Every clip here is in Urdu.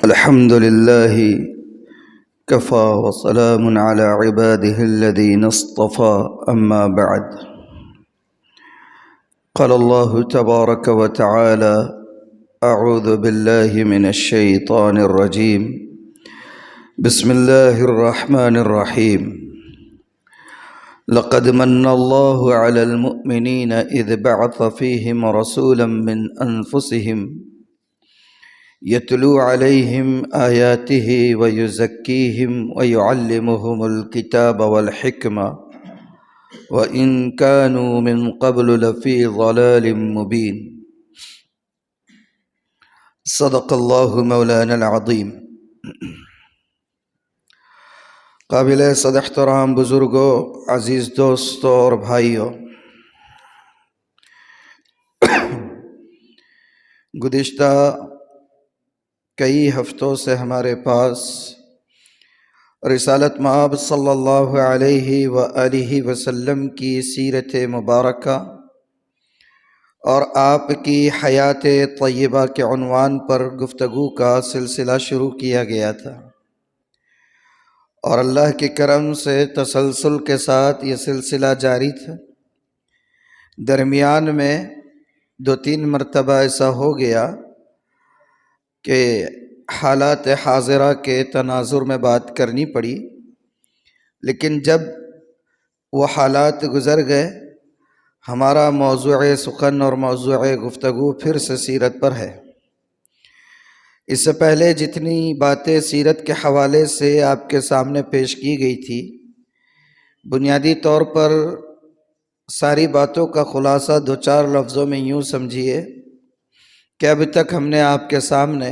الحمد لله كفى وسلام على عباده الذين اصطفى أما بعد. قال الله تبارك وتعالى: أعوذ بالله من الشيطان الرجيم. بسم الله الرحمن الرحيم. لقد من الله على المؤمنين إذ بعث فيهم رسولا من أنفسهم يتلو عليهم آياته ويزكيهم ويعلمهم الكتاب والحكمة وإن كانوا من قبل لفي ضلال مبين. صدق الله مولانا العظيم. قابل صد احترام بزرگوں، عزیز دوستوں اور بھائیوں، گزشتہ کئی ہفتوں سے ہمارے پاس رسالت مآب صلی اللہ علیہ وآلہ وسلم کی سیرت مبارکہ اور آپ کی حیات طیبہ کے عنوان پر گفتگو کا سلسلہ شروع کیا گیا تھا، اور اللہ کے کرم سے تسلسل کے ساتھ یہ سلسلہ جاری تھا۔ درمیان میں 2-3 مرتبہ ایسا ہو گیا کہ حالات حاضرہ کے تناظر میں بات کرنی پڑی، لیکن جب وہ حالات گزر گئے، ہمارا موضوع سخن اور موضوع گفتگو پھر سے سیرت پر ہے۔ اس سے پہلے جتنی باتیں سیرت کے حوالے سے آپ کے سامنے پیش کی گئی تھی، بنیادی طور پر ساری باتوں کا خلاصہ 2-4 لفظوں میں یوں سمجھیے کہ ابھی تک ہم نے آپ کے سامنے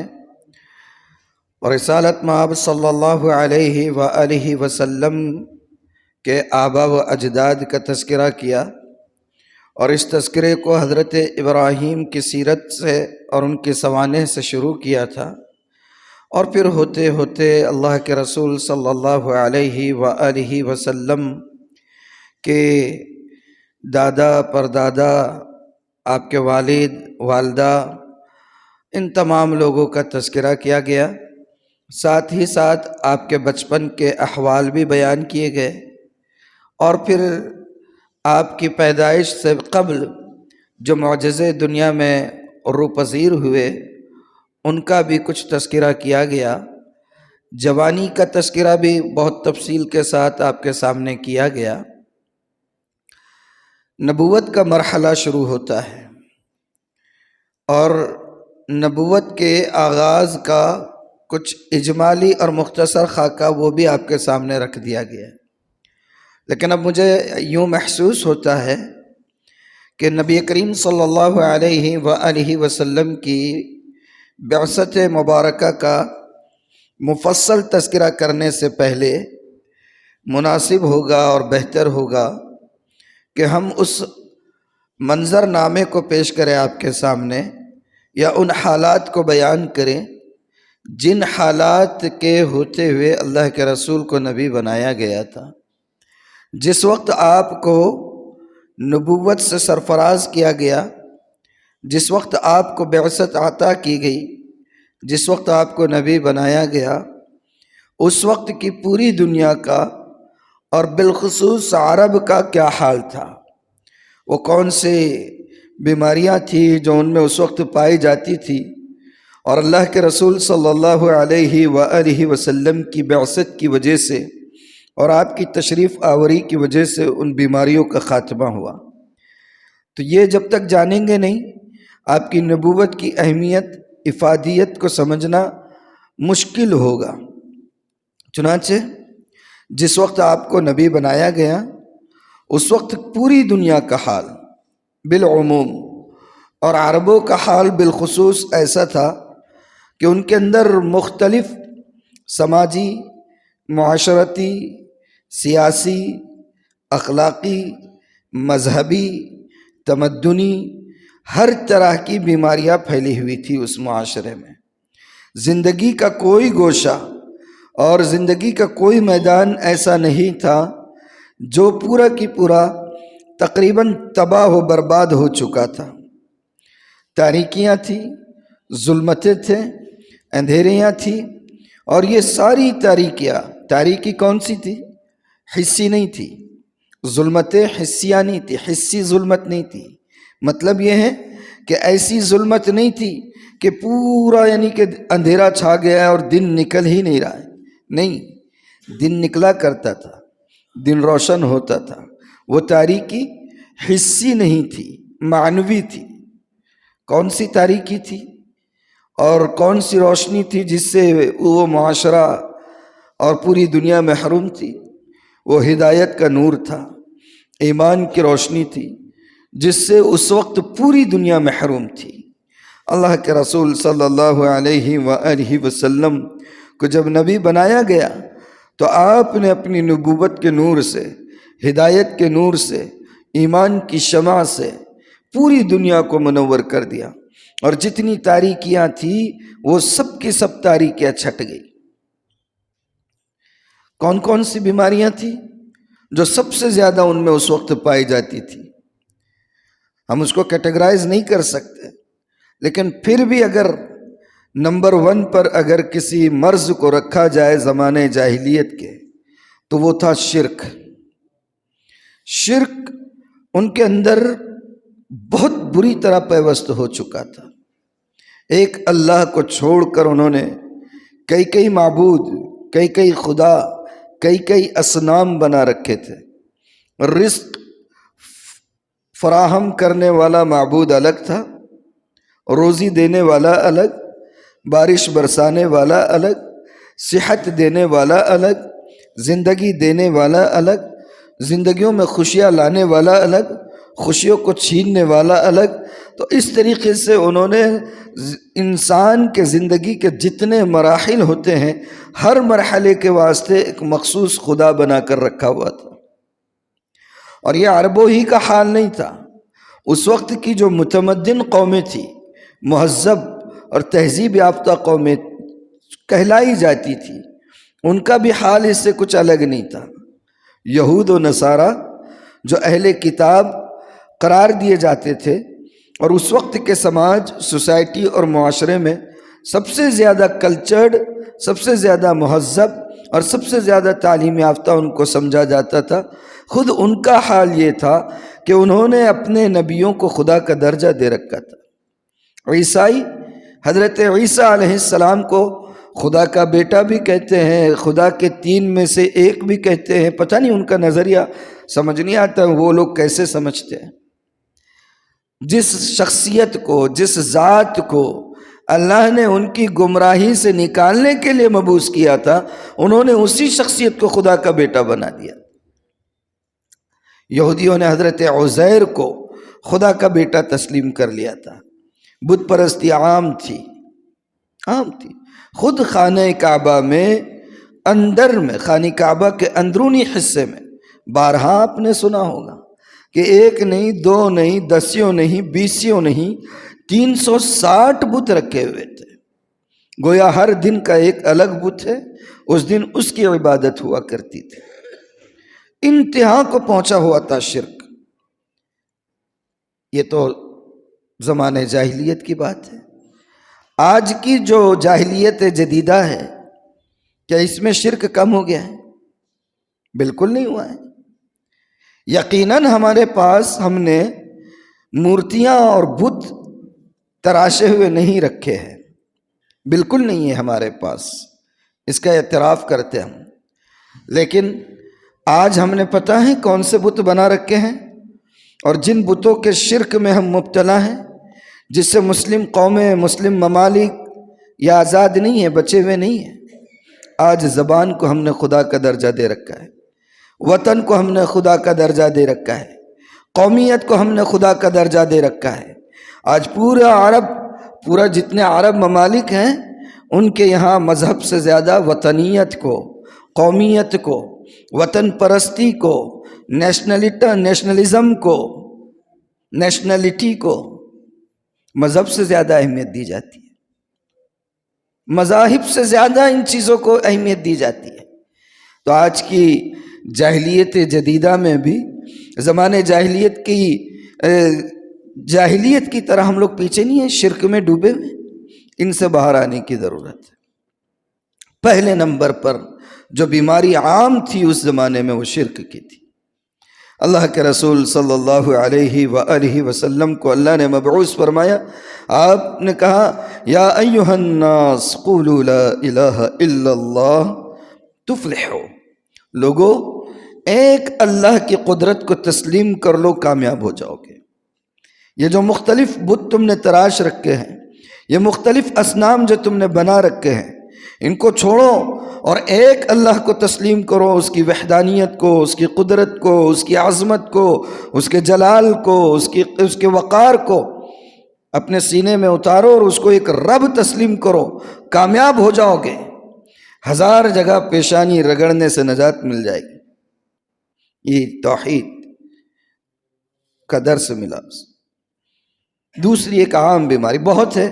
رسالت مآب صلی اللہ علیہ وآلہ وسلم کے آبا و اجداد کا تذکرہ کیا، اور اس تذکرے کو حضرت ابراہیم کی سیرت سے اور ان کے سوانح سے شروع کیا تھا، اور پھر ہوتے ہوتے اللہ کے رسول صلی اللہ علیہ وآلہ وسلم کے دادا پردادا، آپ کے والد والدہ، ان تمام لوگوں کا تذکرہ کیا گیا۔ ساتھ ہی ساتھ آپ کے بچپن کے احوال بھی بیان کیے گئے، اور پھر آپ کی پیدائش سے قبل جو معجزے دنیا میں روپذیر ہوئے ان کا بھی کچھ تذکرہ کیا گیا۔ جوانی کا تذکرہ بھی بہت تفصیل کے ساتھ آپ کے سامنے کیا گیا۔ نبوت کا مرحلہ شروع ہوتا ہے، اور نبوت کے آغاز کا کچھ اجمالی اور مختصر خاکہ وہ بھی آپ کے سامنے رکھ دیا گیا ہے۔ لیکن اب مجھے یوں محسوس ہوتا ہے کہ نبی کریم صلی اللہ علیہ وآلہ وسلم کی بعثت مبارکہ کا مفصل تذکرہ کرنے سے پہلے مناسب ہوگا اور بہتر ہوگا کہ ہم اس منظر نامے کو پیش کریں آپ کے سامنے، یا ان حالات کو بیان کریں جن حالات کے ہوتے ہوئے اللہ کے رسول کو نبی بنایا گیا تھا۔ جس وقت آپ کو نبوت سے سرفراز کیا گیا، جس وقت آپ کو بعثت عطا کی گئی، جس وقت آپ کو نبی بنایا گیا، اس وقت کی پوری دنیا کا اور بالخصوص عرب کا کیا حال تھا، وہ کون سے بیماریاں تھیں جو ان میں اس وقت پائی جاتی تھی، اور اللہ کے رسول صلی اللہ علیہ وآلہ وسلم کی بعثت کی وجہ سے اور آپ کی تشریف آوری کی وجہ سے ان بیماریوں کا خاتمہ ہوا۔ تو یہ جب تک جانیں گے نہیں، آپ کی نبوت کی اہمیت، افادیت کو سمجھنا مشکل ہوگا۔ چنانچہ جس وقت آپ کو نبی بنایا گیا، اس وقت پوری دنیا کا حال بالعموم اور عربوں کا حال بالخصوص ایسا تھا کہ ان کے اندر مختلف سماجی، معاشرتی، سیاسی، اخلاقی، مذہبی، تمدنی ہر طرح کی بیماریاں پھیلی ہوئی تھی اس معاشرے میں۔ زندگی کا کوئی گوشہ اور زندگی کا کوئی میدان ایسا نہیں تھا جو پورا کی پورا تقریباً تباہ و برباد ہو چکا تھا۔ تاریکیاں تھیں، ظلمتیں تھے، اندھیریاں تھی، اور یہ ساری تاریکیاں، تاریکی کون سی تھی؟ حسی نہیں تھی، ظلمت حسیہ نہیں تھی، حسی ظلمت نہیں تھی۔ مطلب یہ ہے کہ ایسی ظلمت نہیں تھی کہ پورا یعنی کہ اندھیرا چھا گیا ہے اور دن نکل ہی نہیں رہا ہے، نہیں، دن نکلا کرتا تھا، دن روشن ہوتا تھا۔ وہ تاریکی حسی نہیں تھی، معنوی تھی۔ کون سی تاریکی تھی اور کون سی روشنی تھی جس سے وہ معاشرہ اور پوری دنیا محروم تھی؟ وہ ہدایت کا نور تھا، ایمان کی روشنی تھی، جس سے اس وقت پوری دنیا محروم تھی۔ اللہ کے رسول صلی اللہ علیہ وآلہ وسلم کو جب نبی بنایا گیا تو آپ نے اپنی نبوت کے نور سے، ہدایت کے نور سے، ایمان کی شمع سے پوری دنیا کو منور کر دیا، اور جتنی تاریکیاں تھیں وہ سب کی سب تاریکیاں چھٹ گئی۔ کون کون سی بیماریاں تھیں جو سب سے زیادہ ان میں اس وقت پائی جاتی تھی؟ ہم اس کو کیٹیگرائز نہیں کر سکتے، لیکن پھر بھی اگر نمبر 1 پر اگر کسی مرض کو رکھا جائے زمانے جاہلیت کے تو وہ تھا شرک۔ شرک ان کے اندر بہت بری طرح پیوست ہو چکا تھا۔ ایک اللہ کو چھوڑ کر انہوں نے کئی معبود، کئی خدا، کئی اصنام بنا رکھے تھے۔ رزق فراہم کرنے والا معبود الگ تھا، روزی دینے والا الگ، بارش برسانے والا الگ، صحت دینے والا الگ، زندگی دینے والا الگ، زندگیوں میں خوشیاں لانے والا الگ، خوشیوں کو چھیننے والا الگ۔ تو اس طریقے سے انہوں نے انسان کے زندگی کے جتنے مراحل ہوتے ہیں ہر مرحلے کے واسطے ایک مخصوص خدا بنا کر رکھا ہوا تھا۔ اور یہ عربوں ہی کا حال نہیں تھا، اس وقت کی جو متمدن قومیں تھیں، مہذب اور تہذیب یافتہ قومیں کہلائی جاتی تھی، ان کا بھی حال اس سے کچھ الگ نہیں تھا۔ یہود و نصارہ جو اہل کتاب قرار دیے جاتے تھے، اور اس وقت کے سماج، سوسائٹی اور معاشرے میں سب سے زیادہ کلچرڈ، سب سے زیادہ مہذب اور سب سے زیادہ تعلیم یافتہ ان کو سمجھا جاتا تھا، خود ان کا حال یہ تھا کہ انہوں نے اپنے نبیوں کو خدا کا درجہ دے رکھا تھا۔ عیسائی حضرت عیسیٰ علیہ السلام کو خدا کا بیٹا بھی کہتے ہیں، خدا کے 3 میں سے ایک بھی کہتے ہیں۔ پتہ نہیں ان کا نظریہ سمجھ نہیں آتا وہ لوگ کیسے سمجھتے ہیں۔ جس شخصیت کو، جس ذات کو اللہ نے ان کی گمراہی سے نکالنے کے لیے مبعوث کیا تھا، انہوں نے اسی شخصیت کو خدا کا بیٹا بنا دیا۔ یہودیوں نے حضرت عزیر کو خدا کا بیٹا تسلیم کر لیا تھا۔ بت پرستی عام تھی، خود خانہ کعبہ میں اندر میں، خانہ کعبہ کے اندرونی حصے میں بارہا آپ نے سنا ہوگا کہ 1 نہیں، 2 نہیں، 10 نہیں، 20 نہیں، 360 بت رکھے ہوئے تھے۔ گویا ہر دن کا ایک الگ بت ہے، اس دن اس کی عبادت ہوا کرتی تھی۔ انتہا کو پہنچا ہوا تھا شرک۔ یہ تو زمانے جاہلیت کی بات ہے۔ آج کی جو جاہلیت جدیدہ ہے، کیا اس میں شرک کم ہو گیا ہے؟ بالکل نہیں ہوا ہے۔ یقیناً ہمارے پاس ہم نے مورتیاں اور بت تراشے ہوئے نہیں رکھے ہیں، بالکل نہیں ہے ہمارے پاس، اس کا اعتراف کرتے ہم۔ لیکن آج ہم نے پتہ ہے کون سے بت بنا رکھے ہیں، اور جن بتوں کے شرک میں ہم مبتلا ہیں، جس سے مسلم قومیں، مسلم ممالک یا آزاد نہیں ہیں، بچے ہوئے نہیں ہیں۔ آج زبان کو ہم نے خدا کا درجہ دے رکھا ہے، وطن کو ہم نے خدا کا درجہ دے رکھا ہے، قومیت کو ہم نے خدا کا درجہ دے رکھا ہے۔ آج پورا جتنے عرب ممالک ہیں، ان کے یہاں مذہب سے زیادہ وطنیت کو، قومیت کو، وطن پرستی کو، نیشنلزم کو، نیشنلٹی کو مذہب سے زیادہ اہمیت دی جاتی ہے۔ مذاہب سے زیادہ ان چیزوں کو اہمیت دی جاتی ہے۔ تو آج کی جاہلیت جدیدہ میں بھی زمانے جاہلیت کی طرح ہم لوگ پیچھے نہیں ہیں، شرک میں ڈوبے ہوئے۔ ان سے باہر آنے کی ضرورت ہے۔ پہلے نمبر پر جو بیماری عام تھی اس زمانے میں وہ شرک کی تھی۔ اللہ کے رسول صلی اللہ علیہ وآلہ وسلم کو اللہ نے مبعوث فرمایا، آپ نے کہا یا ایھا الناس قولوا لا الہ الا اللہ تفلحوا، لوگو ایک اللہ کی قدرت کو تسلیم کر لو، کامیاب ہو جاؤ گے۔ یہ جو مختلف بت تم نے تراش رکھے ہیں، یہ مختلف اصنام جو تم نے بنا رکھے ہیں، ان کو چھوڑو اور ایک اللہ کو تسلیم کرو، اس کی وحدانیت کو، اس کی قدرت کو، اس کی عظمت کو، اس کے جلال کو، اس کے وقار کو اپنے سینے میں اتارو اور اس کو ایک رب تسلیم کرو، کامیاب ہو جاؤ گے۔ 1000 جگہ پیشانی رگڑنے سے نجات مل جائے گی۔ یہ توحید کا درس ملا۔ دوسری ایک عام بیماری بہت ہے،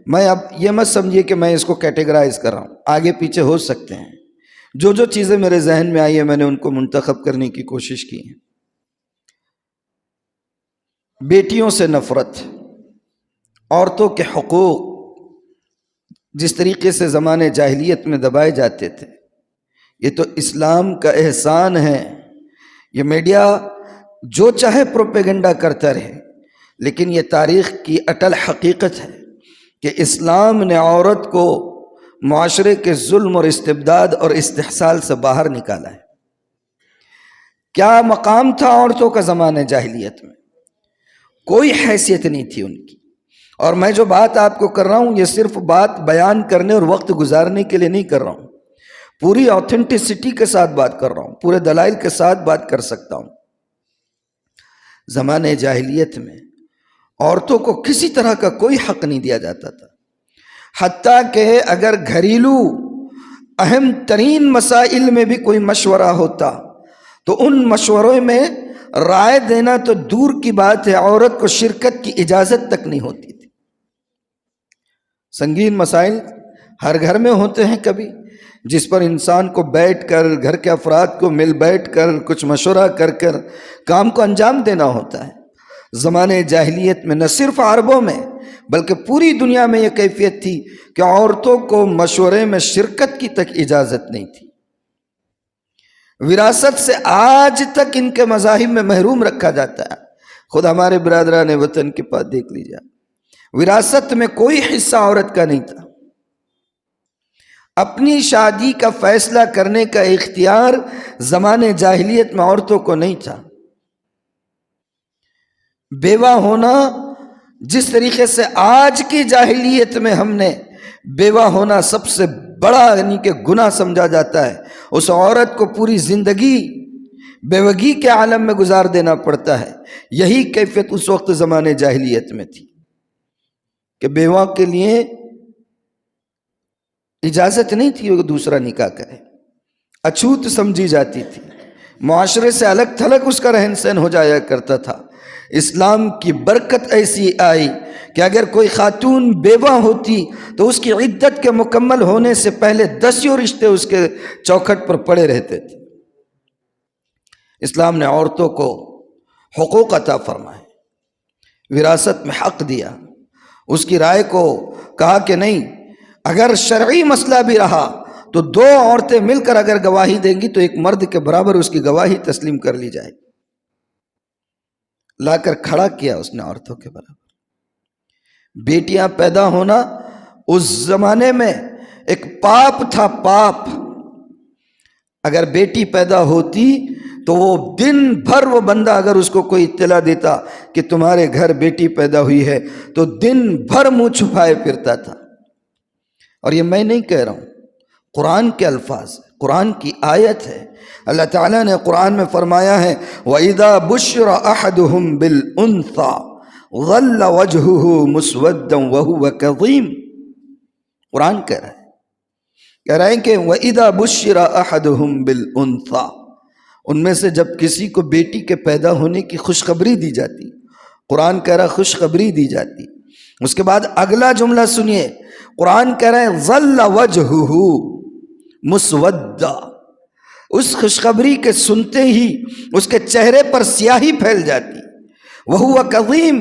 میں اب یہ مت سمجھیے کہ میں اس کو کیٹیگرائز کر رہا ہوں، آگے پیچھے ہو سکتے ہیں۔ جو چیزیں میرے ذہن میں آئی ہیں میں نے ان کو منتخب کرنے کی کوشش کی ہے۔ بیٹیوں سے نفرت، عورتوں کے حقوق جس طریقے سے زمانے جاہلیت میں دبائے جاتے تھے، یہ تو اسلام کا احسان ہے۔ یہ میڈیا جو چاہے پروپیگنڈا کرتا رہے، لیکن یہ تاریخ کی اٹل حقیقت ہے کہ اسلام نے عورت کو معاشرے کے ظلم اور استبداد اور استحصال سے باہر نکالا ہے۔ کیا مقام تھا عورتوں کا زمانے جاہلیت میں؟ کوئی حیثیت نہیں تھی ان کی۔ اور میں جو بات آپ کو کر رہا ہوں یہ صرف بات بیان کرنے اور وقت گزارنے کے لیے نہیں کر رہا ہوں، پوری آتھینٹسٹی کے ساتھ بات کر رہا ہوں، پورے دلائل کے ساتھ بات کر سکتا ہوں۔ زمانے جاہلیت میں عورتوں کو کسی طرح کا کوئی حق نہیں دیا جاتا تھا، حتیٰ کہ اگر گھریلو اہم ترین مسائل میں بھی کوئی مشورہ ہوتا تو ان مشوروں میں رائے دینا تو دور کی بات ہے، عورت کو شرکت کی اجازت تک نہیں ہوتی تھی۔ سنگین مسائل ہر گھر میں ہوتے ہیں کبھی، جس پر انسان کو بیٹھ کر گھر کے افراد کو مل بیٹھ کر کچھ مشورہ کر کام کو انجام دینا ہوتا ہے۔ زمانے جاہلیت میں نہ صرف عربوں میں بلکہ پوری دنیا میں یہ کیفیت تھی کہ عورتوں کو مشورے میں شرکت کی تک اجازت نہیں تھی۔ وراثت سے آج تک ان کے مذاہب میں محروم رکھا جاتا ہے۔ خود ہمارے برادران وطن کے پاس دیکھ لیجیے، وراثت میں کوئی حصہ عورت کا نہیں تھا۔ اپنی شادی کا فیصلہ کرنے کا اختیار زمانے جاہلیت میں عورتوں کو نہیں تھا۔ بیوہ ہونا جس طریقے سے آج کی جاہلیت میں ہم نے بیوہ ہونا سب سے بڑا یعنی کہ گناہ سمجھا جاتا ہے، اس عورت کو پوری زندگی بیوگی کے عالم میں گزار دینا پڑتا ہے۔ یہی کیفیت اس وقت زمانے جاہلیت میں تھی کہ بیوہ کے لیے اجازت نہیں تھی وہ دوسرا نکاح کرے، اچھوت سمجھی جاتی تھی، معاشرے سے الگ تھلگ اس کا رہن سہن ہو جایا کرتا تھا۔ اسلام کی برکت ایسی آئی کہ اگر کوئی خاتون بیوہ ہوتی تو اس کی عدت کے مکمل ہونے سے پہلے 10 رشتے اس کے چوکھٹ پر پڑے رہتے تھے۔ اسلام نے عورتوں کو حقوق عطا فرمائے، وراثت میں حق دیا، اس کی رائے کو کہا کہ نہیں، اگر شرعی مسئلہ بھی رہا تو 2 عورتیں مل کر اگر گواہی دیں گی تو ایک مرد کے برابر اس کی گواہی تسلیم کر لی جائے۔ لا کر کھڑا کیا اس نے عورتوں کے برابر۔ بیٹیاں پیدا ہونا اس زمانے میں ایک پاپ تھا، پاپ۔ اگر بیٹی پیدا ہوتی تو وہ دن بھر وہ بندہ اگر اس کو کوئی اطلاع دیتا کہ تمہارے گھر بیٹی پیدا ہوئی ہے تو دن بھر منہ چھپائے پھرتا تھا۔ اور یہ میں نہیں کہہ رہا ہوں، قرآن کے الفاظ، قرآن کی آیت ہے۔ اللہ تعالیٰ نے قرآن میں فرمایا ہے وَإِذَا بُشِّرَ أَحَدُهُمْ بِالْأُنثَىٰ ظَلَّ وَجْهُهُ مُسْوَدًّا وَهُوَ كَظِيمٌ۔ قرآن کہہ رہا ہے کہ وَإِذَا بُشِّرَ أَحَدُهُمْ بِالْأُنثَىٰ، ان میں سے جب کسی کو بیٹی کے پیدا ہونے کی خوشخبری دی جاتی، قرآن کہہ رہا خوشخبری دی جاتی، اس کے بعد اگلا جملہ سنیے، قرآن کہہ رہے ہیں ظَلَّ وَجْهُهُ مُسْوَدًّا، اس خوشخبری کے سنتے ہی اس کے چہرے پر سیاہی پھیل جاتی، وَهُوَ كَظِيمٌ،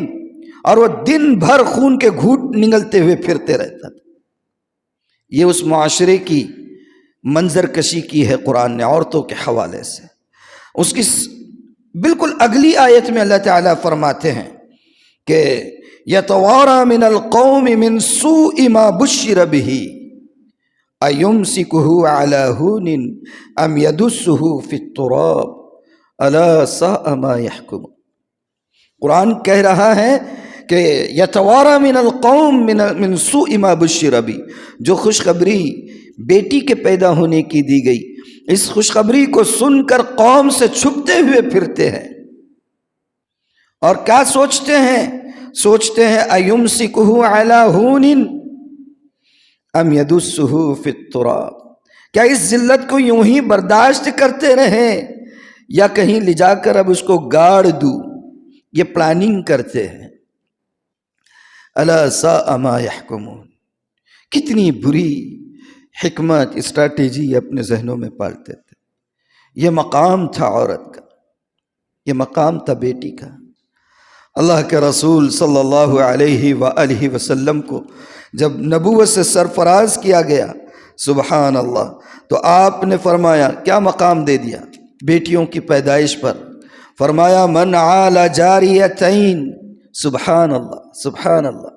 اور وہ دن بھر خون کے گھوٹ نگلتے ہوئے پھرتے رہتا تھا۔ یہ اس معاشرے کی منظر کشی کی ہے قرآن نے عورتوں کے حوالے سے۔ اس کی بالکل اگلی آیت میں اللہ تعالیٰ فرماتے ہیں کہ یتوارا من القوم من سوء ما بشر به ایمسکہ علی ہون ام یدسہ فی التراب الا ساء ما یحکم۔ قرآن کہہ رہا ہے کہ یتوارا من القوم من سوء ما بشر به، جو خوشخبری بیٹی کے پیدا ہونے کی دی گئی، اس خوشخبری کو سن کر قوم سے چھپتے ہوئے پھرتے ہیں، اور کیا سوچتے ہیں ایمسکہ علی ہون ام یدسہ فی التراب، کیا اس ذلت کو یوں ہی برداشت کرتے رہیں یا کہیں لے جا کر اب اس کو گاڑ دوں، یہ پلاننگ کرتے ہیں۔ الا ساء ما یحکمون، کتنی بری حکمت اسٹریٹجی اپنے ذہنوں میں پالتے تھے۔ یہ مقام تھا عورت کا، یہ مقام تھا بیٹی کا۔ اللہ کے رسول صلی اللہ علیہ وآلہ وسلم کو جب نبوت سے سرفراز کیا گیا، سبحان اللہ، تو آپ نے فرمایا، کیا مقام دے دیا بیٹیوں کی پیدائش پر؟ فرمایا من عال جاریتین، سبحان اللہ سبحان اللہ۔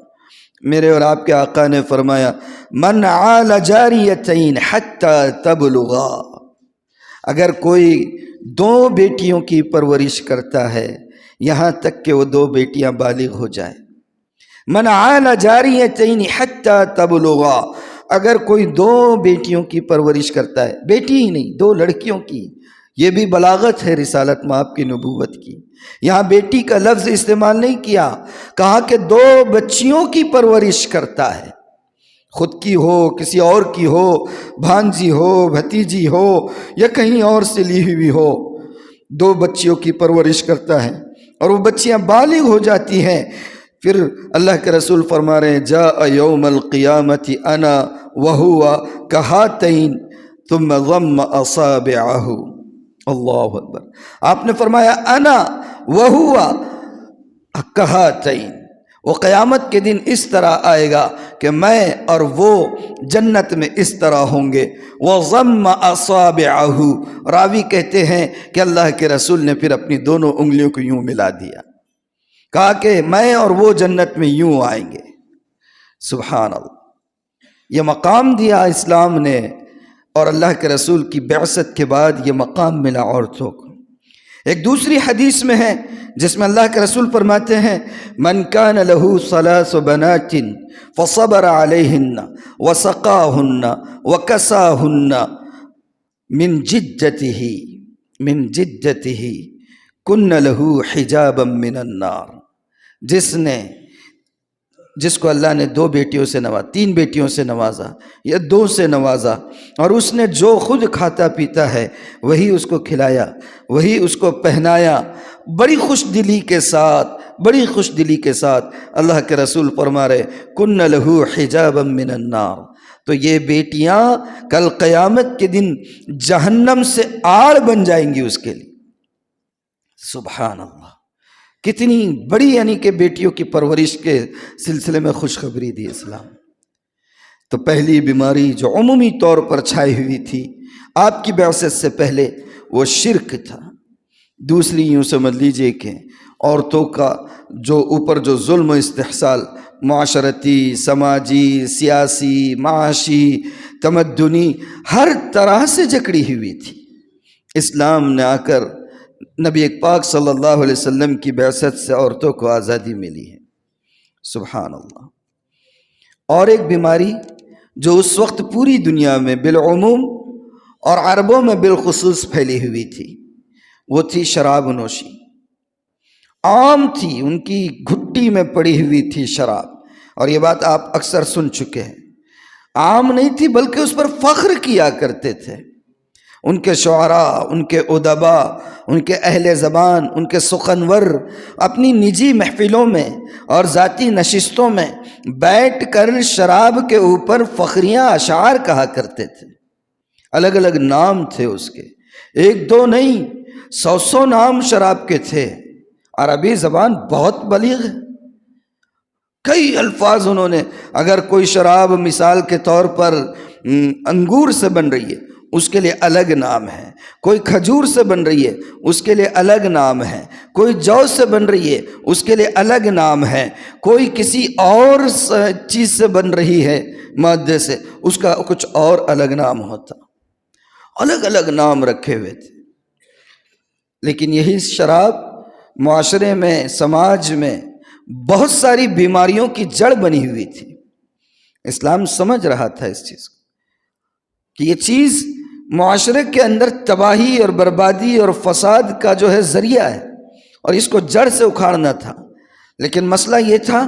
میرے اور آپ کے آقا نے فرمایا من عال جاریتین حتی تبلغا، اگر کوئی دو بیٹیوں کی پرورش کرتا ہے یہاں تک کہ وہ دو بیٹیاں بالغ ہو جائیں۔ من عال جاریتین حتی تبلغا، اگر کوئی دو بیٹیوں کی پرورش کرتا ہے، بیٹی ہی نہیں دو لڑکیوں کی، یہ بھی بلاغت ہے رسالت مآب کی نبوت کی۔ یہاں بیٹی کا لفظ استعمال نہیں کیا، کہا کہ دو بچیوں کی پرورش کرتا ہے، خود کی ہو کسی اور کی ہو، بھانجی ہو بھتیجی ہو یا کہیں اور سے لی ہوئی ہو، دو بچیوں کی پرورش کرتا ہے اور وہ بچیاں بالغ ہو جاتی ہیں، پھر اللہ کے رسول فرما رہے ہیں جاء یوم القیامت انا وہو کہاتین ثم ضم اصابعہ، اللہ اکبر۔ آپ نے فرمایا انا وہو کہاتین، وہ قیامت کے دن اس طرح آئے گا کہ میں اور وہ جنت میں اس طرح ہوں گے۔ وَضَمَّ أَصَابِعَهُ، راوی کہتے ہیں کہ اللہ کے رسول نے پھر اپنی دونوں انگلیوں کو یوں ملا دیا، کہا کہ میں اور وہ جنت میں یوں آئیں گے۔ سبحان اللہ، یہ مقام دیا اسلام نے، اور اللہ کے رسول کی بعثت کے بعد یہ مقام ملا عورتوں کو۔ ایک دوسری حدیث میں ہے جس میں اللہ کے رسول فرماتے ہیں من کان لہ ثلاث بنات فصبر علیہن وسقاہن وکساہن من جدتہ کن لہ حجابا من النار، جس کو اللہ نے دو بیٹیوں سے نوازا، تین بیٹیوں سے نوازا یا دو سے نوازا، اور اس نے جو خود کھاتا پیتا ہے وہی اس کو کھلایا، وہی اس کو پہنایا، بڑی خوش دلی کے ساتھ اللہ کے رسول فرما رہے کن لہ حجابا من النار، تو یہ بیٹیاں کل قیامت کے دن جہنم سے آڑ بن جائیں گی اس کے لیے۔ سبحان اللہ، کتنی بڑی یعنی کہ بیٹیوں کی پرورش کے سلسلے میں خوشخبری دی اسلام۔ تو پہلی بیماری جو عمومی طور پر چھائی ہوئی تھی آپ کی بعثت سے پہلے وہ شرک تھا۔ دوسری یوں سمجھ لیجئے کہ عورتوں کا جو اوپر جو ظلم و استحصال معاشرتی، سماجی، سیاسی، معاشی، تمدنی ہر طرح سے جکڑی ہوئی تھی، اسلام نے آ کر نبی پاک صلی اللہ علیہ وسلم کی بعثت سے عورتوں کو آزادی ملی ہے۔ سبحان اللہ۔ اور ایک بیماری جو اس وقت پوری دنیا میں بالعموم اور عربوں میں بالخصوص پھیلی ہوئی تھی وہ تھی شراب نوشی۔ عام تھی، ان کی گھٹی میں پڑی ہوئی تھی شراب، اور یہ بات آپ اکثر سن چکے ہیں۔ عام نہیں تھی بلکہ اس پر فخر کیا کرتے تھے ان کے شعراء، ان کے ادبا، ان کے اہل زبان، ان کے سخنور اپنی نجی محفلوں میں اور ذاتی نشستوں میں بیٹھ کر شراب کے اوپر فخریاں اشعار کہا کرتے تھے۔ الگ الگ نام تھے اس کے، ایک دو نہیں، 100 نام شراب کے تھے۔ عربی زبان بہت بلیغ ہے، کئی الفاظ انہوں نے. اگر کوئی شراب مثال کے طور پر انگور سے بن رہی ہے اس کے لیے الگ نام ہے، کوئی کھجور سے بن رہی ہے اس کے لیے الگ نام ہے، کوئی جو سے بن رہی ہے اس کے لیے الگ نام ہے، کوئی کسی اور چیز سے بن رہی ہے مادے سے اس کا کچھ اور الگ نام ہوتا. الگ الگ نام رکھے ہوئے تھے. لیکن یہی شراب معاشرے میں، سماج میں بہت ساری بیماریوں کی جڑ بنی ہوئی تھی. اسلام سمجھ رہا تھا اس چیز کو کہ یہ چیز معاشرے کے اندر تباہی اور بربادی اور فساد کا جو ہے ذریعہ ہے اور اس کو جڑ سے اکھاڑنا تھا. لیکن مسئلہ یہ تھا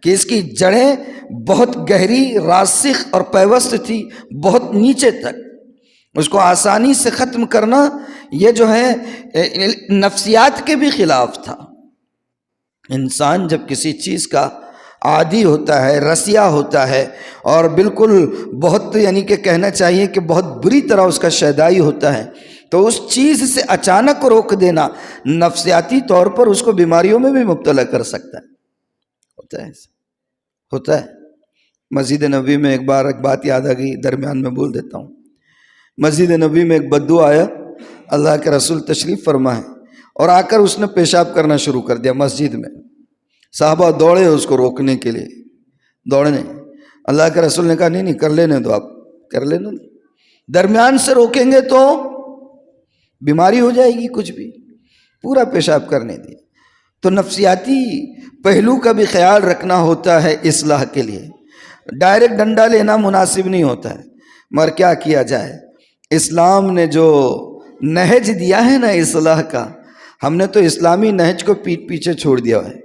کہ اس کی جڑیں بہت گہری، راسخ اور پیوست تھی، بہت نیچے تک. اس کو آسانی سے ختم کرنا یہ جو ہے نفسیات کے بھی خلاف تھا. انسان جب کسی چیز کا عادی ہوتا ہے، رسیا ہوتا ہے اور بالکل بہت یعنی کہ کہنا چاہیے کہ بہت بری طرح اس کا شیدائی ہوتا ہے، تو اس چیز سے اچانک روک دینا نفسیاتی طور پر اس کو بیماریوں میں بھی مبتلا کر سکتا ہے. ہوتا ہے. مسجد نبوی میں ایک بات یاد آ گئی، درمیان میں بول دیتا ہوں. مسجد نبوی میں ایک بدو آیا، اللہ کے رسول تشریف فرمائے، اور آ کر اس نے پیشاب کرنا شروع کر دیا مسجد میں. صحابہ دوڑے اس کو روکنے کے لیے، دوڑنے. اللہ کے رسول نے کہا نہیں کر لینے دو، آپ کر لینے دو. درمیان سے روکیں گے تو بیماری ہو جائے گی کچھ بھی. پورا پیشاب کرنے دیا. تو نفسیاتی پہلو کا بھی خیال رکھنا ہوتا ہے اصلاح کے لیے. ڈائریکٹ ڈنڈا لینا مناسب نہیں ہوتا ہے، مگر کیا کیا جائے. اسلام نے جو نہج دیا ہے نا اصلاح کا، ہم نے تو اسلامی نہج کو پیٹ پیچھے چھوڑ دیا ہے.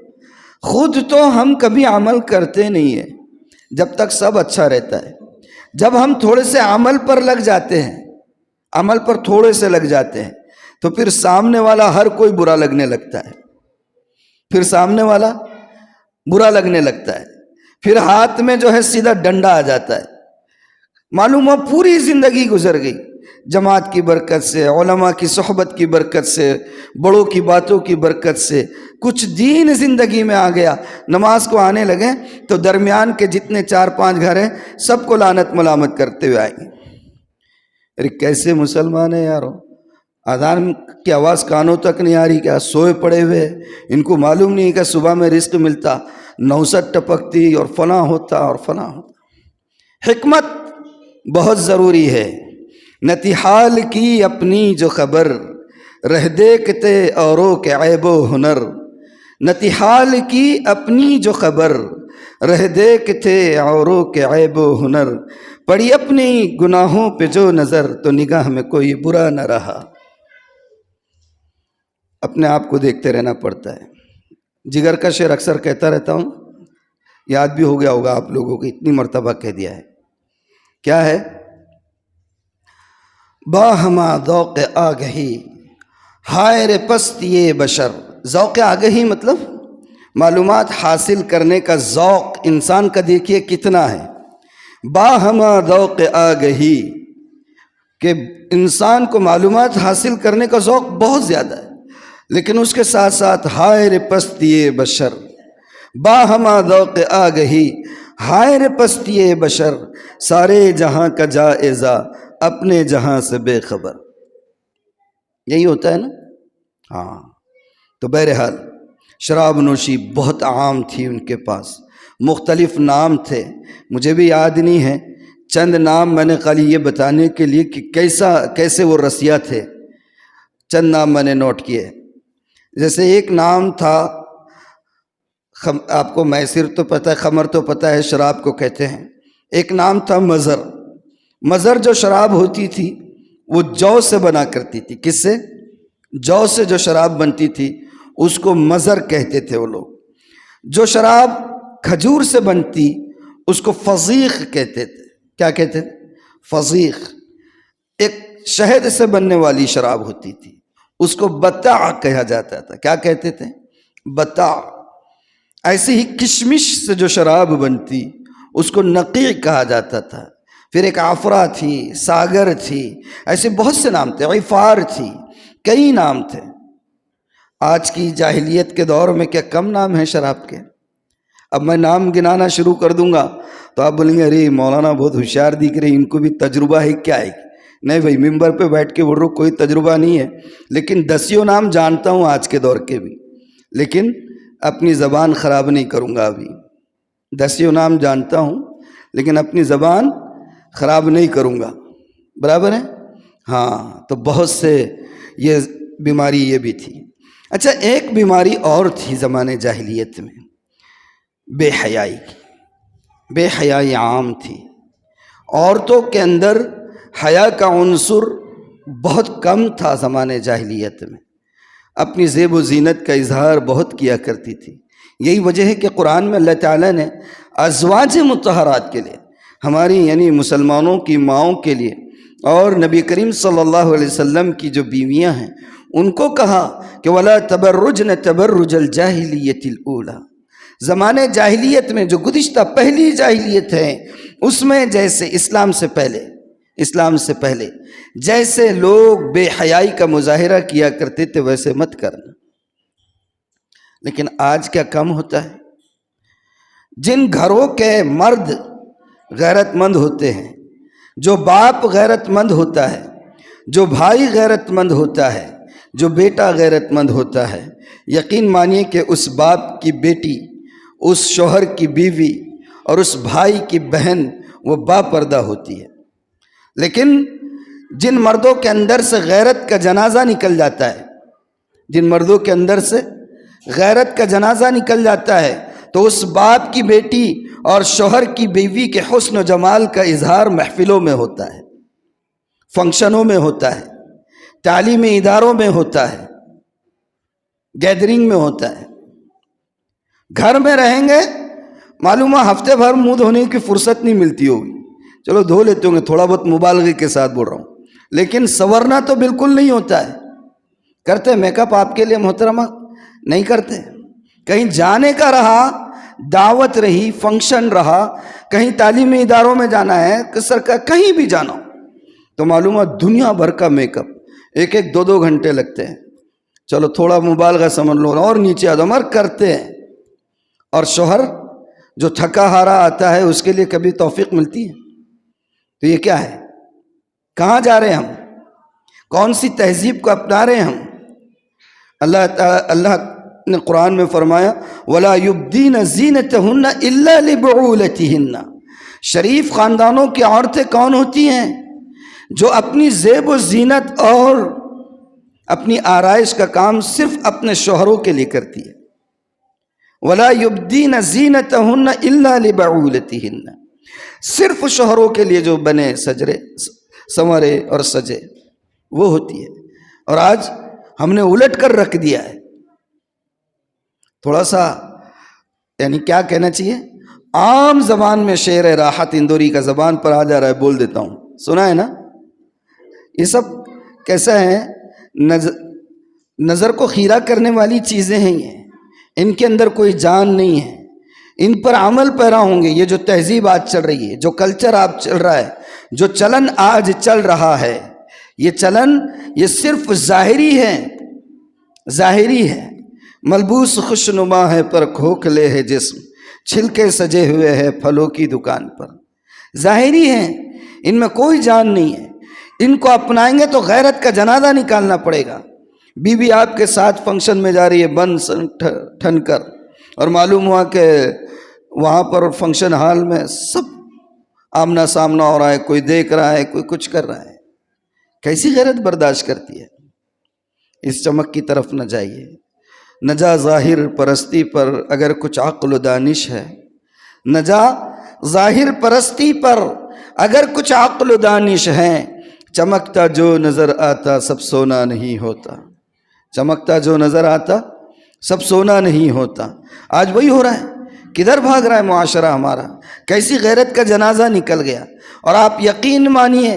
خود تو ہم کبھی عمل کرتے نہیں ہیں جب تک سب اچھا رہتا ہے. جب ہم تھوڑے سے عمل پر لگ جاتے ہیں، عمل پر تھوڑے سے لگ جاتے ہیں، تو پھر سامنے والا ہر کوئی برا لگنے لگتا ہے. پھر سامنے والا برا لگنے لگتا ہے. پھر ہاتھ میں جو ہے سیدھا ڈنڈا آ جاتا ہے. معلوم ہو پوری زندگی گزر گئی جماعت کی برکت سے، علماء کی صحبت کی برکت سے، بڑوں کی باتوں کی برکت سے کچھ دین زندگی میں آ گیا. نماز کو آنے لگے تو درمیان کے جتنے 4-5 گھر ہیں سب کو لعنت ملامت کرتے ہوئے آئیں گے. ارے کیسے مسلمان ہیں یارو، اذان کی آواز کانوں تک نہیں آ رہی، کیا سوئے پڑے ہوئے؟ ان کو معلوم نہیں کہ صبح میں رزق ملتا، نوسط ٹپکتی اور فلاں ہوتا اور فلاں ہوتا. حکمت بہت ضروری ہے. نتیحال کی اپنی جو خبر، رہ دیکھتے اوروں کے عیب و ہنر. نتیحال کی اپنی جو خبر، رہ دیکھتے اوروں کے عیب و ہنر. پڑی اپنی گناہوں پہ جو نظر، تو نگاہ میں کوئی برا نہ رہا. اپنے آپ کو دیکھتے رہنا پڑتا ہے. جگر کا شعر اکثر کہتا رہتا ہوں، یاد بھی ہو گیا ہوگا آپ لوگوں کو، اتنی مرتبہ کہہ دیا ہے. کیا ہے؟ باہما ذوق آگہی ہائے رے پست یہ بشر. ذوق آگہی مطلب معلومات حاصل کرنے کا ذوق انسان کا دیکھیے کتنا ہے. باہما ذوق آگہی کہ انسان کو معلومات حاصل کرنے کا ذوق بہت زیادہ ہے، لیکن اس کے ساتھ ساتھ ہائے رے پست یہ بشر. باہما ذوق آگہی ہائے رے پست یہ بشر. سارے جہاں کا جائزہ اپنے جہاں سے بے خبر. یہی ہوتا ہے نا. ہاں. تو بہرحال شراب نوشی بہت عام تھی ان کے پاس، مختلف نام تھے، مجھے بھی یاد نہیں ہے. چند نام میں نے خالی یہ بتانے کے لیے کہ کیسے وہ رسیا تھے، چند نام میں نے نوٹ کیے. جیسے ایک نام تھا، آپ کو میسر تو پتہ ہے، خمر تو پتہ ہے، شراب کو کہتے ہیں. ایک نام تھا مزر. مزر جو شراب ہوتی تھی وہ جو سے بنا کرتی تھی. کس سے؟ جو سے جو شراب بنتی تھی اس کو مزر کہتے تھے وہ لوگ. جو شراب کھجور سے بنتی اس کو فضیخ کہتے تھے. کیا کہتے تھے؟ فضیخ. ایک شہد سے بننے والی شراب ہوتی تھی اس کو بتاع کہا جاتا تھا. کیا کہتے تھے؟ بتاع. ایسے ہی کشمش سے جو شراب بنتی اس کو نقیع کہا جاتا تھا. پھر ایک آفرا تھی، ساگر تھی، ایسے بہت سے نام تھے. عفار تھی، کئی نام تھے. آج کی جاہلیت کے دور میں کیا کم نام ہیں شراب کے؟ اب میں نام گنانا شروع کر دوں گا تو آپ بولیں گے ارے مولانا بہت ہوشیار دکھ رہے، ان کو بھی تجربہ ہے کیا ہے؟ نہیں بھائی، ممبر پہ بیٹھ کے بول رہا ہوں کوئی تجربہ نہیں ہے، لیکن 10 نام جانتا ہوں آج کے دور کے بھی، لیکن اپنی زبان خراب نہیں کروں گا ابھی۔ 10 نام جانتا ہوں لیکن اپنی زبان خراب نہیں کروں گا، برابر ہے؟ ہاں، تو بہت سے یہ بیماری یہ بھی تھی۔ اچھا، ایک بیماری اور تھی زمانے جاہلیت میں، بے حیائی کی۔ بے حیائی عام تھی، عورتوں کے اندر حیا کا عنصر بہت کم تھا زمانے جاہلیت میں، اپنی زیب و زینت کا اظہار بہت کیا کرتی تھی۔ یہی وجہ ہے کہ قرآن میں اللہ تعالیٰ نے ازواج مطہرات کے لیے، ہماری یعنی مسلمانوں کی ماؤں کے لیے، اور نبی کریم صلی اللہ علیہ وسلم کی جو بیویاں ہیں ان کو کہا کہ وَلَا تَبَرُّجْنَ تَبَرُّجَ الْجَاهِلِيَّةِ الْأُولَى، زمانے جاہلیت میں جو گزشتہ پہلی جاہلیت ہے اس میں جیسے اسلام سے پہلے جیسے لوگ بے حیائی کا مظاہرہ کیا کرتے تھے ویسے مت کرنا۔ لیکن آج کیا کم ہوتا ہے؟ جن گھروں کے مرد غیرت مند ہوتے ہیں، جو باپ غیرت مند ہوتا ہے، جو بھائی غیرت مند ہوتا ہے، جو بیٹا غیرت مند ہوتا ہے، یقین مانیے کہ اس باپ کی بیٹی، اس شوہر کی بیوی اور اس بھائی کی بہن وہ با پردہ ہوتی ہے۔ لیکن جن مردوں کے اندر سے غیرت کا جنازہ نکل جاتا ہے، جن مردوں کے اندر سے غیرت کا جنازہ نکل جاتا ہے، تو اس باپ کی بیٹی اور شوہر کی بیوی کے حسن و جمال کا اظہار محفلوں میں ہوتا ہے، فنکشنوں میں ہوتا ہے، تعلیمی اداروں میں ہوتا ہے، گیدرنگ میں ہوتا ہے۔ گھر میں رہیں گے، معلوم ہے ہفتے بھر منہ دھونے کی فرصت نہیں ملتی ہوگی، چلو دھو لیتے ہوں گے، تھوڑا بہت مبالغے کے ساتھ بول رہا ہوں، لیکن سنورنا تو بالکل نہیں ہوتا ہے۔ کرتے میک اپ آپ کے لیے محترمہ؟ نہیں کرتے۔ کہیں جانے کا رہا، دعوت رہی، فنکشن رہا، کہیں تعلیمی اداروں میں جانا ہے، کہیں بھی جانا ہو تو معلومات دنیا بھر کا میک اپ، 1-2 گھنٹے لگتے ہیں، چلو تھوڑا مبالغہ سمجھ لو اور نیچے آدمر کرتے ہیں۔ اور شوہر جو تھکا ہارا آتا ہے اس کے لیے کبھی توفیق ملتی ہے؟ تو یہ کیا ہے؟ کہاں جا رہے ہیں ہم؟ کون سی تہذیب کو اپنا رہے ہیں ہم؟ اللہ نے قرآن میں فرمایا وَلَا يُبْدِينَ زِينَتَهُنَّ إِلَّا لِبُعُولَتِهِنَّ، شریف خاندانوں کی عورتیں کون ہوتی ہیں؟ جو اپنی زیب و زینت اور اپنی آرائش کا کام صرف اپنے شوہروں کے لیے کرتی ہے۔ وَلَا يُبْدِينَ زِينَتَهُنَّ إِلَّا لِبُعُولَتِهِنَّ، صرف شوہروں کے لیے جو بنے سجرے سنورے اور سجے وہ ہوتی ہے۔ اور آج ہم نے الٹ کر رکھ دیا ہے۔ تھوڑا سا یعنی کیا کہنا چاہیے، عام زبان میں شعر راحت اندوری کا زبان پر آ جا رہا ہے، بول دیتا ہوں، سنا ہے نا؟ یہ سب کیسا ہے؟ نظر کو خیرہ کرنے والی چیزیں ہیں، یہ ان کے اندر کوئی جان نہیں ہے، ان پر عمل پیرا ہوں گے۔ یہ جو تہذیب آج چل رہی ہے، جو کلچر آج چل رہا ہے، جو چلن آج چل رہا ہے، یہ چلن یہ صرف ظاہری ہے، ظاہری ہے، ملبوس خوشنما ہے پر کھوکھلے ہے جسم، چھلکے سجے ہوئے ہے پھلوں کی دکان پر، ظاہری ہیں، ان میں کوئی جان نہیں ہے۔ ان کو اپنائیں گے تو غیرت کا جنازہ نکالنا پڑے گا۔ بیوی آپ کے ساتھ فنکشن میں جا رہی ہے بن ٹھن کر، اور معلوم ہوا کہ وہاں پر فنکشن ہال میں سب آمنا سامنا ہو رہا ہے، کوئی دیکھ رہا ہے، کوئی کچھ کر رہا ہے، کیسی غیرت برداشت کرتی ہے؟ اس چمک کی طرف نہ جائیے، نہ جا ظاہر پرستی پر اگر کچھ عقل و دانش ہے، نہ جا ظاہر پرستی پر اگر کچھ عقل و دانش ہے، چمکتا جو نظر آتا سب سونا نہیں ہوتا، چمکتا جو نظر آتا سب سونا نہیں ہوتا۔ آج وہی ہو رہا ہے، کدھر بھاگ رہا ہے معاشرہ ہمارا، کیسی غیرت کا جنازہ نکل گیا۔ اور آپ یقین مانیے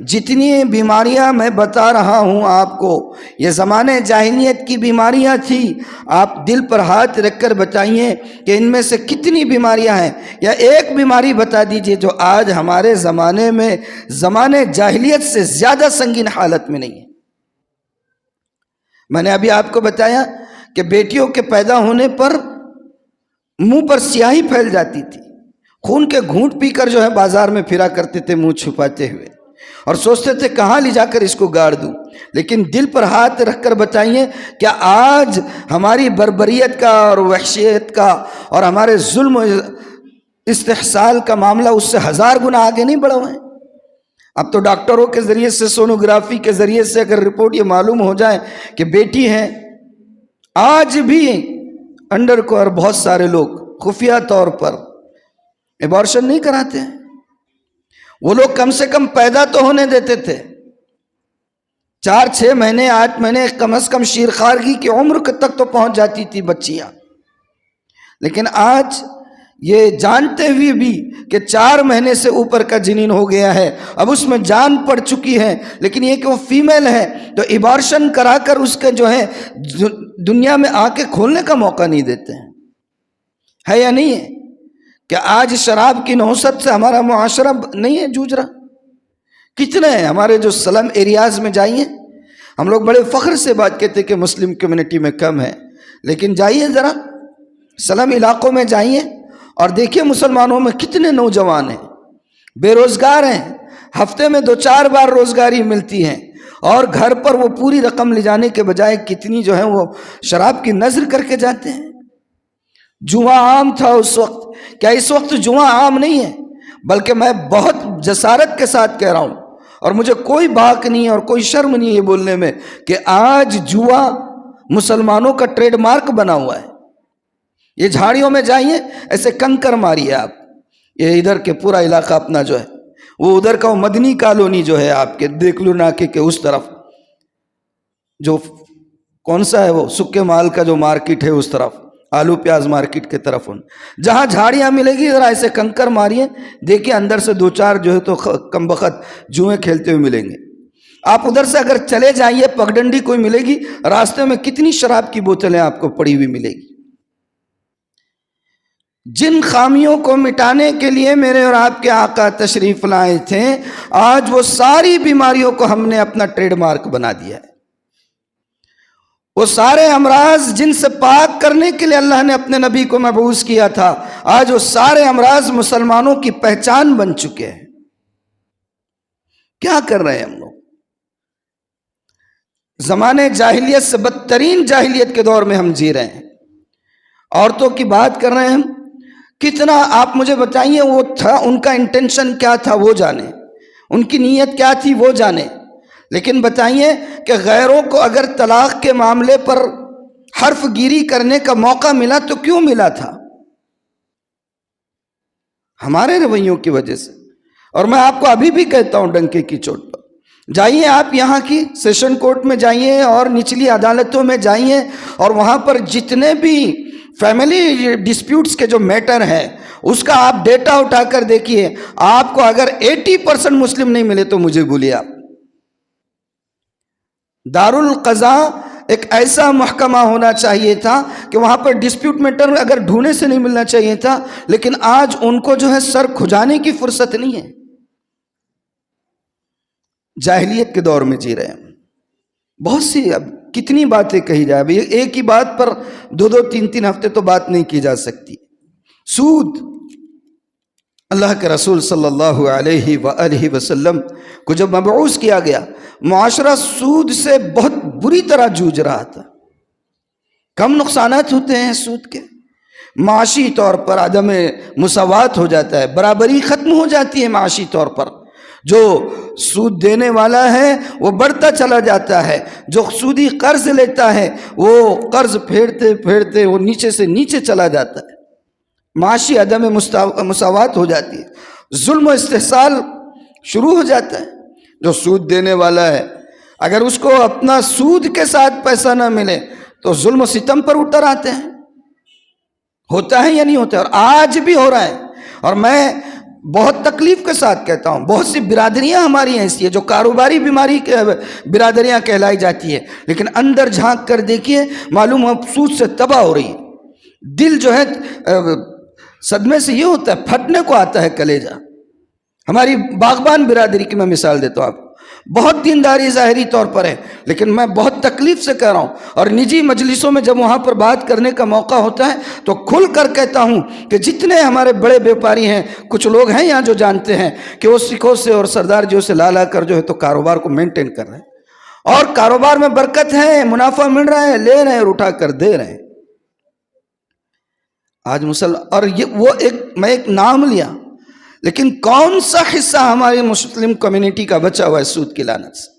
جتنی بیماریاں میں بتا رہا ہوں آپ کو، یہ زمانے جاہلیت کی بیماریاں تھی۔ آپ دل پر ہاتھ رکھ کر بتائیے کہ ان میں سے کتنی بیماریاں ہیں، یا ایک بیماری بتا دیجئے جو آج ہمارے زمانے میں زمانے جاہلیت سے زیادہ سنگین حالت میں نہیں ہے۔ میں نے ابھی آپ کو بتایا کہ بیٹیوں کے پیدا ہونے پر منہ پر سیاہی پھیل جاتی تھی، خون کے گھونٹ پی کر جو ہے بازار میں پھرا کرتے تھے منہ چھپاتے ہوئے، اور سوچتے تھے کہاں لے جا کر اس کو گاڑ دوں۔ لیکن دل پر ہاتھ رکھ کر بتائیے، کیا آج ہماری بربریت کا اور وحشیت کا اور ہمارے ظلم و استحصال کا معاملہ اس سے 1000 گنا آگے نہیں بڑھا ہوا ہے؟ اب تو ڈاکٹروں کے ذریعے سے، سونوگرافی کے ذریعے سے اگر رپورٹ یہ معلوم ہو جائے کہ بیٹی ہے، آج بھی انڈر کور بہت سارے لوگ خفیہ طور پر ایبارشن نہیں کراتے ہیں۔ وہ لوگ کم سے کم پیدا تو ہونے دیتے تھے، 4-6 مہینے 8 مہینے کم از کم شیرخوارگی کی عمر تک تو پہنچ جاتی تھی بچیاں۔ لیکن آج یہ جانتے ہوئے بھی کہ 4 مہینے سے اوپر کا جنین ہو گیا ہے، اب اس میں جان پڑ چکی ہے، لیکن یہ کہ وہ فیمیل ہے تو ایبارشن کرا کر اس کے جو ہے دنیا میں آ کے کھولنے کا موقع نہیں دیتے ہیں۔ ہے یا نہیں ہے کہ آج شراب کی نوست سے ہمارا معاشرہ نہیں ہے جوجھ رہا؟ کتنے ہیں ہمارے جو سلم ایریاز میں جائیے، ہم لوگ بڑے فخر سے بات کہتے کہ مسلم کمیونٹی میں کم ہے، لیکن جائیے ذرا سلم علاقوں میں جائیے اور دیکھیے مسلمانوں میں کتنے نوجوان ہیں، بے روزگار ہیں، ہفتے میں 2-4 بار روزگاری ملتی ہے، اور گھر پر وہ پوری رقم لے جانے کے بجائے کتنی جو ہے وہ شراب کی نظر کر کے جاتے ہیں۔ جوا عام تھا اس وقت، کیا اس وقت جوا عام نہیں ہے؟ بلکہ میں بہت جسارت کے ساتھ کہہ رہا ہوں، اور مجھے کوئی باک نہیں اور کوئی شرم نہیں یہ بولنے میں کہ آج جوا مسلمانوں کا ٹریڈ مارک بنا ہوا ہے۔ یہ جھاڑیوں میں جائیے، ایسے کنکر ماریے آپ، یہ ادھر کے پورا علاقہ اپنا جو ہے، وہ ادھر کا وہ مدنی کالونی جو ہے آپ کے دیکلو ناکے کے اس طرف، جو کون سا ہے وہ سکے مال کا جو مارکیٹ ہے اس طرف، آلو پیاز مارکیٹ کے طرف، جہاں جھاڑیاں ملے گی ذرا ایسے کنکر ماریے، دیکھیں اندر سے 2-4 جو ہے تو کم بخت جوئیں کھیلتے ہوئے ملیں گے۔ آپ ادھر سے اگر چلے جائیے، پگڈنڈی کوئی ملے گی، راستے میں کتنی شراب کی بوتلیں آپ کو پڑی ہوئی ملے گی۔ جن خامیوں کو مٹانے کے لیے میرے اور آپ کے آقا تشریف لائے تھے، آج وہ ساری بیماریوں کو ہم نے اپنا ٹریڈ مارک بنا دیا ہے۔ وہ سارے امراض جن سے پاک کرنے کے لیے اللہ نے اپنے نبی کو مبعوث کیا تھا، آج وہ سارے امراض مسلمانوں کی پہچان بن چکے ہیں۔ کیا کر رہے ہیں ہم لوگ؟ زمانے جاہلیت سے بدترین جاہلیت کے دور میں ہم جی رہے ہیں۔ عورتوں کی بات کر رہے ہیں ہم، کتنا آپ مجھے بتائیے وہ تھا، ان کا انٹینشن کیا تھا وہ جانے، ان کی نیت کیا تھی وہ جانے، لیکن بتائیے کہ غیروں کو اگر طلاق کے معاملے پر حرف گیری کرنے کا موقع ملا تو کیوں ملا تھا؟ ہمارے رویوں کی وجہ سے۔ اور میں آپ کو ابھی بھی کہتا ہوں ڈنکے کی چوٹ پر، جائیے آپ یہاں کی سیشن کورٹ میں جائیے اور نچلی عدالتوں میں جائیے، اور وہاں پر جتنے بھی فیملی ڈسپیوٹس کے جو میٹر ہے اس کا آپ ڈیٹا اٹھا کر دیکھیے، آپ کو اگر 80% مسلم نہیں ملے تو مجھے بولیے آپ۔ دارالقضاء ایک ایسا محکمہ ہونا چاہیے تھا کہ وہاں پر ڈسپیوٹ میٹر اگر ڈھونڈنے سے نہیں ملنا چاہیے تھا، لیکن آج ان کو جو ہے سر کھجانے کی فرصت نہیں ہے۔ جاہلیت کے دور میں جی رہے ہیں بہت سی، اب کتنی باتیں کہی جائے، اب ایک ہی بات پر 2-2 3-3 ہفتے تو بات نہیں کی جا سکتی۔ سود، اللہ کے رسول صلی اللہ علیہ وآلہ وسلم کو جب مبعوث کیا گیا، معاشرہ سود سے بہت بری طرح جوجھ رہا تھا۔ کم نقصانات ہوتے ہیں سود کے، معاشی طور پر عدم مساوات ہو جاتا ہے، برابری ختم ہو جاتی ہے معاشی طور پر۔ جو سود دینے والا ہے وہ بڑھتا چلا جاتا ہے، جو سودی قرض لیتا ہے وہ قرض پھیرتے پھیرتے وہ نیچے سے نیچے چلا جاتا ہے، معاشی عدم مساوات ہو جاتی ہے، ظلم و استحصال شروع ہو جاتا ہے۔ جو سود دینے والا ہے اگر اس کو اپنا سود کے ساتھ پیسہ نہ ملے تو ظلم و ستم پر اتر آتے ہیں۔ ہوتا ہے یا نہیں ہوتا ہے؟ اور آج بھی ہو رہا ہے، اور میں بہت تکلیف کے ساتھ کہتا ہوں، بہت سی برادریاں ہماری ایسی ہیں جو کاروباری بیماری کے برادریاں کہلائی جاتی ہے، لیکن اندر جھانک کر دیکھیے معلوم ہو سود سے تباہ ہو رہی ہے۔ دل جو ہے صدمے سے یہ ہوتا ہے، پھٹنے کو آتا ہے کلیجہ۔ ہماری باغبان برادری کی میں مثال دیتا ہوں آپ کو، بہت دینداری ظاہری طور پر ہے، لیکن میں بہت تکلیف سے کہہ رہا ہوں، اور نجی مجلسوں میں جب وہاں پر بات کرنے کا موقع ہوتا ہے تو کھل کر کہتا ہوں کہ جتنے ہمارے بڑے بیوپاری ہیں، کچھ لوگ ہیں یہاں جو جانتے ہیں کہ وہ سکھوں سے اور سردار جیوں سے لا کر جو ہے تو کاروبار کو مینٹین کر رہے ہیں، اور کاروبار میں برکت ہے، منافع مل رہا ہے، لے رہے ہیں اور اٹھا کر دے رہے ہیں۔ آج اور میں ایک نام لیا، لیکن کون سا حصہ ہماری مسلم کمیونٹی کا بچا ہوا ہے سود کی لعنت سے؟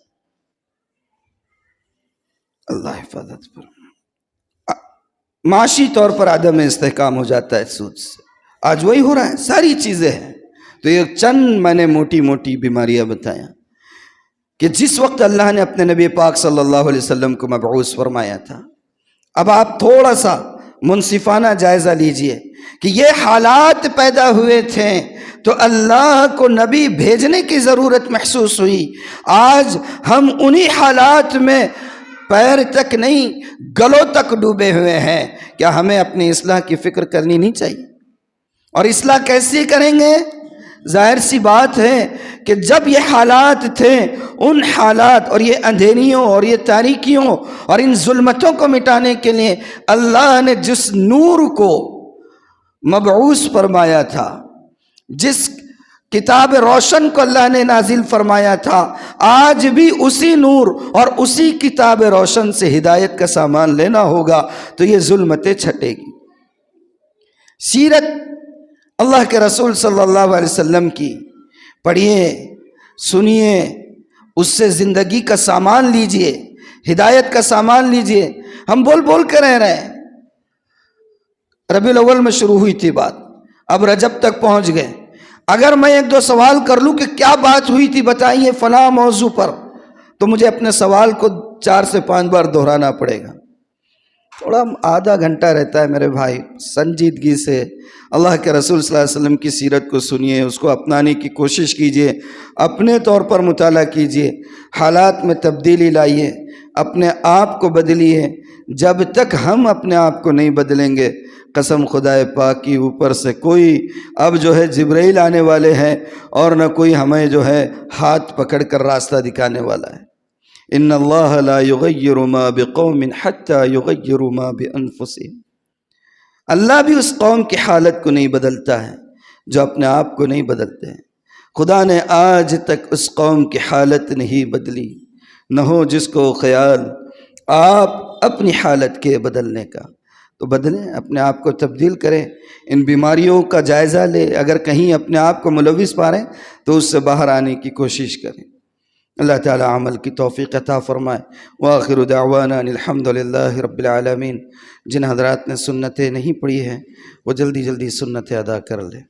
اللہ حفاظت پر معاشی طور پر عدم استحکام ہو جاتا ہے سود سے، آج وہی ہو رہا ہے، ساری چیزیں ہیں۔ تو یہ چند میں نے موٹی موٹی بیماریاں بتایا کہ جس وقت اللہ نے اپنے نبی پاک صلی اللہ علیہ وسلم کو مبعوث فرمایا تھا، اب آپ تھوڑا سا منصفانہ جائزہ لیجئے کہ یہ حالات پیدا ہوئے تھے تو اللہ کو نبی بھیجنے کی ضرورت محسوس ہوئی۔ آج ہم انہی حالات میں پیر تک نہیں گلوں تک ڈوبے ہوئے ہیں، کیا ہمیں اپنی اصلاح کی فکر کرنی نہیں چاہیے؟ اور اصلاح کیسے کریں گے؟ ظاہر سی بات ہے کہ جب یہ حالات تھے، ان حالات اور یہ اندھیریوں اور یہ تاریکیوں اور ان ظلمتوں کو مٹانے کے لیے اللہ نے جس نور کو مبعوث فرمایا تھا، جس کتاب روشن کو اللہ نے نازل فرمایا تھا، آج بھی اسی نور اور اسی کتاب روشن سے ہدایت کا سامان لینا ہوگا تو یہ ظلمتیں چھٹے گی۔ سیرت اللہ کے رسول صلی اللہ علیہ وسلم کی پڑھیے، سنیے، اس سے زندگی کا سامان لیجئے، ہدایت کا سامان لیجئے۔ ہم بول بول کے رہ رہے ہیں، ربیع الاول میں شروع ہوئی تھی بات، اب رجب تک پہنچ گئے۔ اگر میں ایک دو سوال کر لوں کہ کیا بات ہوئی تھی بتائیے فلاں موضوع پر، تو مجھے اپنے سوال کو 4 سے 5 بار دہرانا پڑے گا۔ تھوڑا آدھا گھنٹہ رہتا ہے میرے بھائی، سنجیدگی سے اللہ کے رسول صلی اللہ علیہ وسلم کی سیرت کو سنیے، اس کو اپنانے کی کوشش کیجئے، اپنے طور پر مطالعہ کیجئے، حالات میں تبدیلی لائیے، اپنے آپ کو بدلیے۔ جب تک ہم اپنے آپ کو نہیں بدلیں گے، قسم خدائے پاک کی، اوپر سے کوئی اب جو ہے جبرائیل آنے والے ہیں اور نہ کوئی ہمیں جو ہے ہاتھ پکڑ کر راستہ دکھانے والا ہے۔ ان اللہ لا یغیر ما بقوم حتی یغیروا ما بانفسهم۔ اللہ بھی اس قوم کی حالت کو نہیں بدلتا ہے جو اپنے آپ کو نہیں بدلتے ہیں۔ خدا نے آج تک اس قوم کی حالت نہیں بدلی، نہ ہو جس کو خیال آپ اپنی حالت کے بدلنے کا، تو بدلیں، اپنے آپ کو تبدیل کریں، ان بیماریوں کا جائزہ لیں، اگر کہیں اپنے آپ کو ملوث پا رہے ہیں تو اس سے باہر آنے کی کوشش کریں۔ اللہ تعالی عمل کی توفیق عطا فرمائے۔ وآخر دعوانا الحمدللہ رب العالمین۔ جن حضرات نے سنتیں نہیں پڑھی ہیں وہ جلدی جلدی سنتیں ادا کر لیں۔